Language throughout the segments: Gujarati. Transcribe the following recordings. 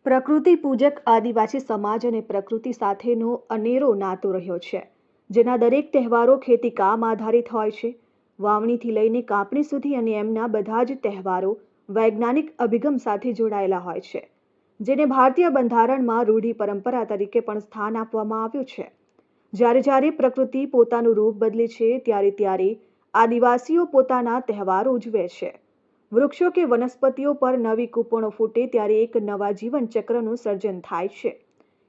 પ્રકૃતિ પૂજક આદિવાસી સમાજ અને પ્રકૃતિ સાથેનો અનેરો નાતો રહ્યો છે, જેના દરેક તહેવારો ખેતીકામ આધારિત હોય છે. વાવણીથી લઈને કાપણી સુધી અને એમના બધા જ તહેવારો વૈજ્ઞાનિક અભિગમ સાથે જોડાયેલા હોય છે, જેને ભારતીય બંધારણમાં રૂઢિ પરંપરા તરીકે પણ સ્થાન આપવામાં આવ્યું છે. જ્યારે જ્યારે પ્રકૃતિ પોતાનું રૂપ બદલે છે, ત્યારે ત્યારે આદિવાસીઓ પોતાના તહેવારો ઉજવે છે. વૃક્ષો કે વનસ્પતિઓ પર નવી કૂપણો ફૂટે ત્યારે એક નવા જીવન ચક્રનું સર્જન થાય છે.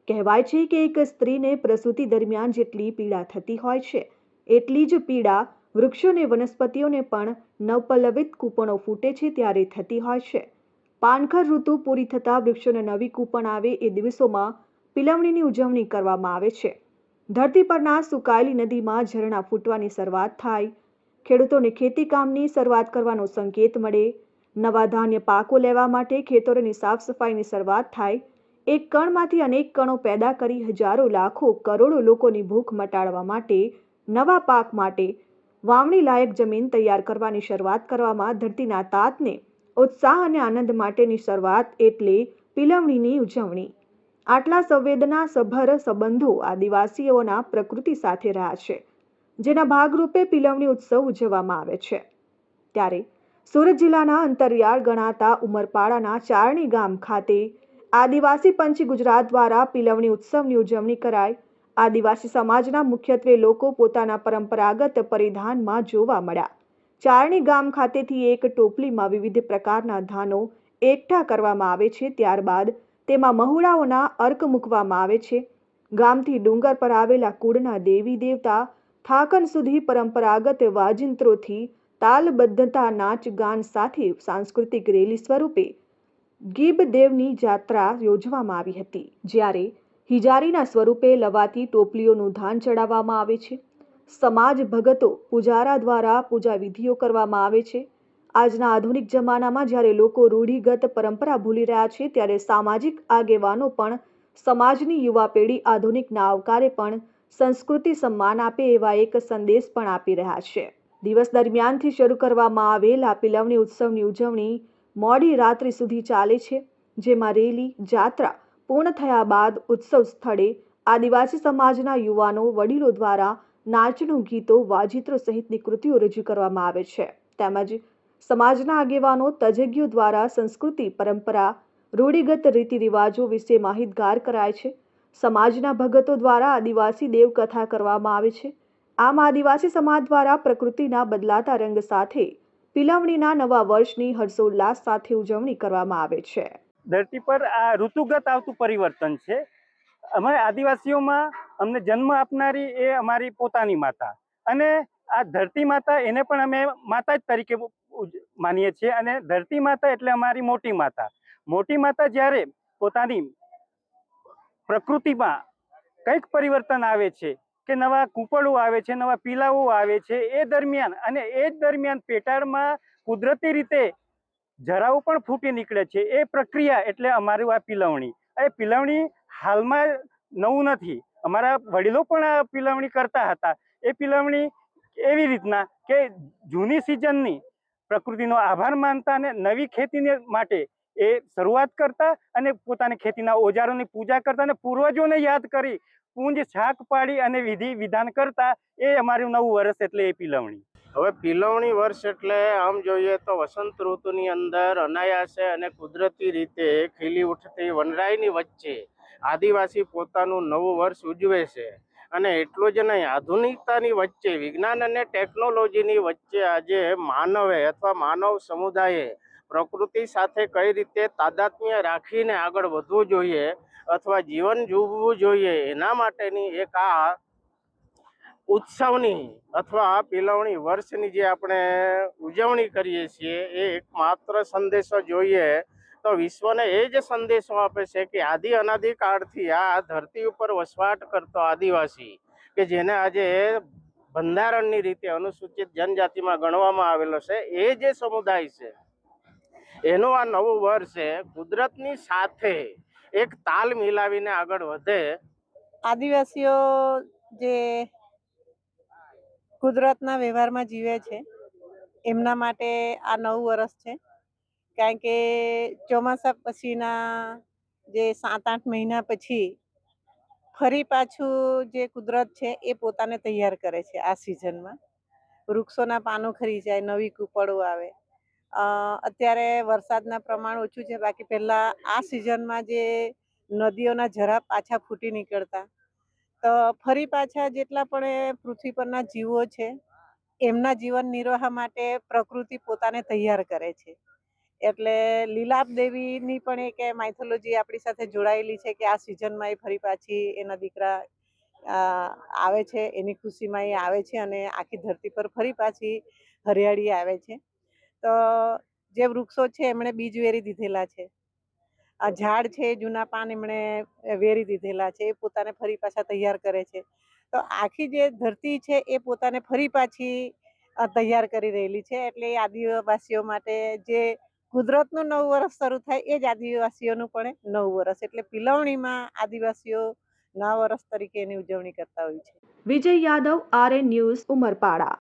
કહેવાય છે કે એક સ્ત્રીને પ્રસૂતિ દરમિયાન જેટલી પીડા થતી હોય છે, એટલી જ પીડા વૃક્ષોને વનસ્પતિઓને પણ નવપલ્લવિત કૂપણો ફૂટે છે ત્યારે થતી હોય છે. પાનખર ઋતુ પૂરી થતાં વૃક્ષોને નવી કૂપણ આવે એ દિવસોમાં પિલવણીની ઉજવણી કરવામાં આવે છે. ધરતી પરના સુકાયેલી નદીમાં ઝરણા ફૂટવાની શરૂઆત થાય, ખેડૂતોને ખેતી કામની શરૂઆત કરવાનો સંકેત મળે, નવા ધાન્ય પાકો લેવા માટે ખેતરોની સાફ સફાઈની શરૂઆત થાય, એક કણમાંથી અનેક કણો પેદા કરી હજારો લાખો કરોડો લોકોની ભૂખ મટાડવા માટે નવા પાક માટે વાવણી લાયક જમીન તૈયાર કરવાની શરૂઆત કરવામાં ધરતીના તાતને ઉત્સાહ અને આનંદ માટેની શરૂઆત એટલે પિલવણીની ઉજવણી. આટલા સંવેદનાસભર સંબંધો આદિવાસીઓના પ્રકૃતિ સાથે રહ્યા છે, જેના ભાગરૂપે પિલવણી ઉત્સવ ઉજવવામાં આવે છે. ત્યારે સુરત જિલ્લાના અંતરિયાળ ગણાતા ઉમરપાડાના ચારણી ગામ ખાતે આદિવાસી પંચ ગુજરાત દ્વારા પિલવણી ઉત્સવની ઉજવણી કરાઈ. આદિવાસી સમાજના મુખ્યત્વે લોકો પોતાના પરંપરાગત પરિધાનમાં જોવા મળ્યા. ચારણી ગામ ખાતેથી એક ટોપલીમાં વિવિધ પ્રકારના ધાનો એકઠા કરવામાં આવે છે. ત્યારબાદ તેમાં મહુડાઓના અર્ક મૂકવામાં આવે છે. ગામથી ડુંગર પર આવેલા કુળના દેવી દેવતા થાકન સુધી પરંપરાગત વાજિંત્રોથી તાલબદ્ધતા નાચ ગાન સાથે સાંસ્કૃતિક રેલી સ્વરૂપે ગીબ દેવની જાત્રા યોજવામાં આવી હતી. જ્યારે હિજારીના સ્વરૂપે લવાતી ટોપલીઓનું ધાન ચડાવવામાં આવે છે. સમાજ ભગતો પૂજારા દ્વારા પૂજા વિધિઓ કરવામાં આવે છે. આજના આધુનિક જમાનામાં જ્યારે લોકો રૂઢિગત પરંપરા ભૂલી રહ્યા છે, ત્યારે સામાજિક આગેવાનો પણ સમાજની યુવા પેઢી આધુનિકના આવકારે પણ સંસ્કૃતિ સન્માન આપે એવા એક સંદેશ પણ આપી રહ્યા છે. દિવસ દરમિયાનથી શરૂ કરવામાં આવેલ આ પિલવણી ઉત્સવની ઉજવણી મોડી રાત્રિ સુધી ચાલે છે, જેમાં રેલી જાત્રા પૂર્ણ થયા બાદ ઉત્સવ સ્થળે આદિવાસી સમાજના યુવાનો વડીલો દ્વારા નાચનું ગીતો વાજિત્રો સહિતની કૃતિઓ રજૂ કરવામાં આવે છે. તેમજ સમાજના આગેવાનો તજજ્ઞો દ્વારા સંસ્કૃતિ પરંપરા રૂઢિગત રીતિ રિવાજો વિશે માહિતગાર કરાય છે. સમાજના ભગતો દ્વારા આદિવાસી દેવકથા કરવામાં આવે છે. આમ આદિવાસી સમાજ દ્વારા પ્રકૃતિના બદલાતા રંગ સાથે પિલવણીના નવા વર્ષની હર્ષોલ્લાસ સાથે ઉજવણી કરવામાં આવે છે. ધરતી પર આ ઋતુગત આવતું પરિવર્તન છે. અમે આદિવાસીઓમાં અમને જન્મ આપનારી એ અમારી પોતાની માતા, અને આ ધરતી માતા એને પણ અમે માતા જ તરીકે માનીએ છીએ. અને ધરતી માતા એટલે અમારી મોટી માતા. મોટી માતા જ્યારે પોતાની પ્રકૃતિમાં કંઈક પરિવર્તન આવે છે કે નવા કૂપળો આવે છે, નવા પીલાઓ આવે છે, એ દરમિયાન અને એ જ દરમિયાન પેટાળમાં કુદરતી રીતે જરાઓ પણ ફૂટી નીકળે છે. એ પ્રક્રિયા એટલે અમારું આ પિલવણી. એ પિલવણી હાલમાં નવું નથી. અમારા વડીલો પણ આ પિલવણી કરતા હતા. એ પિલવણી એવી રીતના કે જૂની સિઝનની પ્રકૃતિનો આભાર માનતા અને નવી ખેતીને માટે એ શરૂઆત કરતા અને પોતાની ખેતીના ઓજારોની પૂજા કરતા અને પૂર્વજોને યાદ કરી પૂંજ છાક પાડી અને વિધિ વિધાન કરતા. એ અમારું નવું વર્ષ એટલે એ પિલવણી. હવે પિલવણી વર્ષ એટલે આમ જોઈએ તો વસંત ઋતુની અંદર અનાયાસે અને કુદરતી રીતે ખીલી ઉઠતી વનરાયની વચ્ચે આદિવાસી પોતાનું નવું વર્ષ ઉજવે છે. અને એટલું જ નહીં, આધુનિકતાની વચ્ચે વિજ્ઞાન અને ટેકનોલોજીની વચ્ચે આજે માનવે અથવા માનવ સમુદાયે પ્રકૃતિ સાથે કઈ રીતે તાદાત્મ્ય રાખીને આગળ વધવું જોઈએ અથવા જીવન જીવવું જોઈએ, એના માટેની એક આ ઉત્સવની અથવા પિલવણી વર્ષની જે આપણે ઉજવણી કરીએ છીએ, એ એક માત્ર સંદેશો જોઈએ તો વિશ્વને એ જ સંદેશો આપે છે કે આદિ અનાદિકાળથી આ ધરતી ઉપર વસવાટ કરતો આદિવાસી કે જેને આજે બંધારણની રીતે અનુસૂચિત જનજાતિમાં ગણવામાં આવેલો છે, એ જે સમુદાય છે એનું આ નવું વર્ષ છે. કુદરતની સાથે એક તાલ મિલાવીને આગળ વધે. આદિવાસીઓ જે કુદરતના વ્યવહારમાં જીવે છે એમના માટે આ નવું વર્ષ છે. કારણ કે ચોમાસા પછીના જે 7-8 મહિના પછી ફરી પાછું જે કુદરત છે એ પોતાને તૈયાર કરે છે આ સિઝનમાં. વૃક્ષોના પાનો ખરી જાય, નવી કૂપળો આવે. અત્યારે વરસાદના પ્રમાણ ઓછું છે, બાકી પહેલાં આ સિઝનમાં જે નદીઓના ઝરા પાછા ફૂટી નીકળતા, તો ફરી પાછા જેટલા પણ એ પૃથ્વી પરના જીવો છે એમના જીવન નિર્વાહ માટે પ્રકૃતિ પોતાને તૈયાર કરે છે. એટલે લીલાપ દેવીની પણ એક માઇથોલોજી આપણી સાથે જોડાયેલી છે કે આ સિઝનમાં એ ફરી પાછી એના દીકરા આવે છે, એની ખુશીમાં એ આવે છે અને આખી ધરતી પર ફરી પાછી હરિયાળી આવે છે. તો જે વૃક્ષો છે એમણે બીજ વેરી દીધેલા છે, આ ઝાડ છે જૂના પાન એમણે વેરી દીધેલા છે, એ પોતાને ફરી પાછા તૈયાર કરે છે. તો આખી જે ધરતી છે એ પોતાને ફરી પાછી તૈયાર કરી રહેલી છે. એટલે એ આદિવાસીઓ માટે જે કુદરતનું નવું વર્ષ શરૂ થાય એ જ આદિવાસીઓનું પણ નવું વર્ષ. એટલે પિલવણીમાં આદિવાસીઓ નવા વર્ષ તરીકે એની ઉજવણી કરતા હોય છે. વિજય યાદવ, RN ન્યૂઝ, ઉમરપાડા.